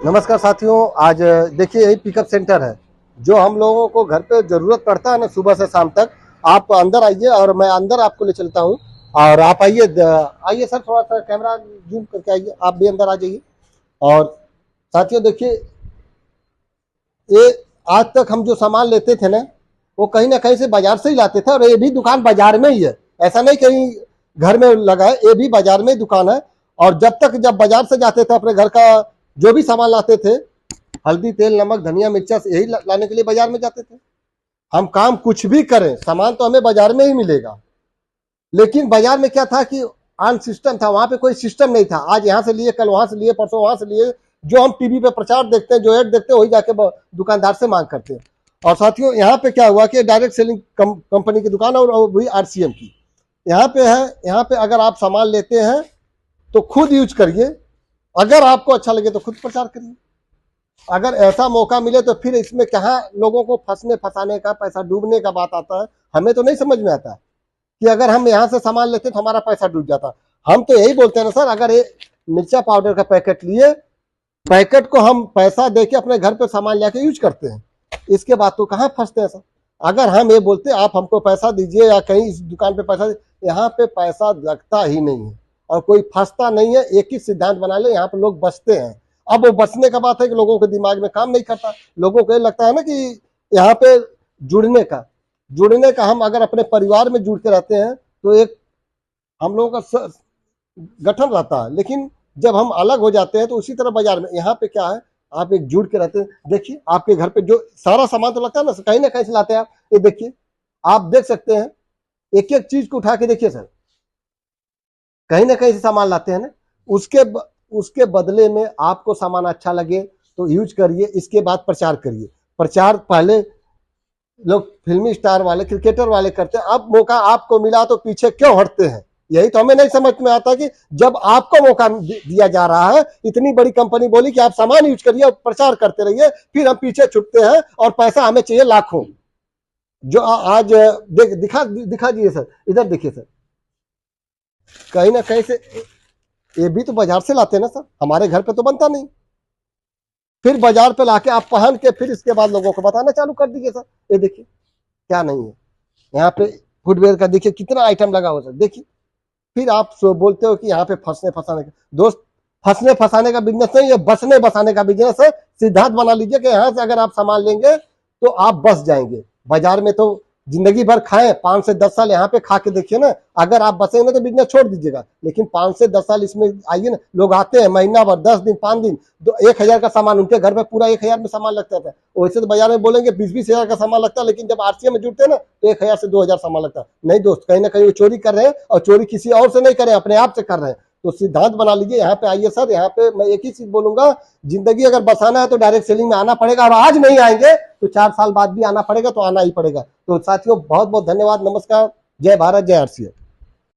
नमस्कार साथियों। आज देखिए यही पिकअप सेंटर है जो हम लोगों को घर पे जरूरत पड़ता है ना, सुबह से शाम तक। आप अंदर आइए और मैं अंदर आपको ले चलता हूँ। और आप आइए आइए सर, थोड़ा सा कैमरा जूम करके आइए, आप भी अंदर आ जाइए। और साथियों देखिए, ये आज तक हम जो सामान लेते थे वो कहीं ना कहीं से बाजार से ही लाते थे, और ये भी दुकान बाजार में ही है, ऐसा नहीं कहीं घर में लगा है, ये भी बाजार में ही दुकान है। और जब बाजार से जाते थे अपने घर का जो भी सामान लाते थे, हल्दी तेल नमक धनिया मिर्चा यही लाने के लिए बाजार में जाते थे। हम काम कुछ भी करें, सामान तो हमें बाजार में ही मिलेगा। लेकिन बाजार में क्या था कि आन सिस्टम था, वहां पे कोई सिस्टम नहीं था। आज यहाँ से लिए, कल वहां से लिए, परसों वहां से लिए। जो हम टीवी पे प्रचार देखते हैं, जो ऐड देखते हैं, वही जाके दुकानदार से मांग करते हैं। और साथियों यहाँ पे क्या हुआ कि डायरेक्ट सेलिंग कंपनी की दुकान और वही आरसीएम की यहाँ पे है। यहाँ पे अगर आप सामान लेते हैं तो खुद यूज करिए, अगर आपको अच्छा लगे तो खुद प्रचार करिए। अगर ऐसा मौका मिले तो फिर इसमें कहाँ लोगों को फंसने फंसाने का, पैसा डूबने का बात आता है। हमें तो नहीं समझ में आता कि अगर हम यहाँ से सामान लेते तो हमारा पैसा डूब जाता। हम तो यही बोलते हैं ना सर, अगर ये मिर्चा पाउडर का पैकेट लिए, पैकेट को हम पैसा दे के अपने घर पे सामान लेके यूज करते हैं, इसके बाद तो कहाँ फंसते हैं सर। अगर हम ये बोलते आप हमको पैसा दीजिए या कहीं इस दुकान पे पैसा, यहाँ पे पैसा लगता ही नहीं है और कोई फंसता नहीं है। एक ही सिद्धांत बना ले, यहाँ पे लोग बचते हैं। अब वो बचने का बात है कि लोगों के दिमाग में काम नहीं करता। लोगों को ये लगता है ना कि यहाँ पे जुड़ने का हम अगर अपने परिवार में जुड़ के रहते हैं तो एक हम लोगों का गठन रहता है। लेकिन जब हम अलग हो जाते हैं तो उसी तरह बाजार में यहाँ पे क्या है, आप एक जुड़ के रहते हैं। देखिए आपके घर पे जो सारा सामान तो लगता है ना कहीं से लाते हैं आप। ये देखिए, आप देख सकते हैं, एक एक चीज को उठा के देखिए सर, कहीं ना कहीं से सामान लाते हैं ना। उसके बदले में आपको सामान अच्छा लगे तो यूज करिए, इसके बाद प्रचार करिए। प्रचार पहले लोग फिल्मी स्टार वाले, क्रिकेटर वाले करते हैं, अब मौका आपको मिला तो पीछे क्यों हटते हैं। यही तो हमें नहीं समझ में आता कि जब आपको मौका दिया जा रहा है, इतनी बड़ी कंपनी बोली कि आप सामान यूज करिए और प्रचार करते रहिए, फिर हम पीछे छुटते हैं और पैसा हमें चाहिए लाखों। जो आज दिखा दीजिए सर, इधर देखिए सर, कहीं ना कहीं से ये भी तो बाजार से लाते हैं ना सर, हमारे घर पे तो बनता नहीं। फिर बाजार पे लाके आप पहन के फिर इसके बाद लोगों को बताना चालू कर दीजिए सर। ये देखिए क्या नहीं है, यहाँ पे फुटवेयर का देखिए कितना आइटम लगा हुआ सर। देखिए फिर आप बोलते हो कि यहाँ पे फंसने फंसाने का। दोस्त, फंसने फंसाने का बिजनेस नहीं है, बसने बसाने का बिजनेस है। सिद्धांत बना लीजिए कि यहाँ से अगर आप सामान लेंगे तो आप बस जाएंगे। बाजार में तो जिंदगी भर खाएं, 5 से 10 साल यहाँ पे खा के देखिए ना, अगर आप बसेंगे तो बिजनेस छोड़ दीजिएगा। लेकिन 5 से 10 साल इसमें आइए ना, लोग आते हैं महीना भर, 10 दिन 5 दिन, तो 1000 का सामान उनके घर में पूरा 1000 में सामान लगता था। वैसे तो बाजार में बोलेंगे 20-20 हजार का सामान लगता है, लेकिन जब आरसीएम में जुड़ते हैं ना तो 1000 से 2000 सामान लगता है। नहीं दोस्त, कहीं ना कहीं वो चोरी कर रहे हैं, और चोरी किसी और से नहीं कर रहे हैं, अपने आप से कर रहे हैं। तो सिद्धांत बना लीजिए, यहाँ पे आइए सर। यहाँ पे मैं एक ही चीज बोलूंगा, जिंदगी अगर बसाना है तो डायरेक्ट सेलिंग में आना पड़ेगा, और आज नहीं आएंगे तो 4 साल बाद भी आना पड़ेगा, तो आना ही पड़ेगा। तो साथियों बहुत बहुत धन्यवाद, नमस्कार, जय भारत, जय आरसीएम।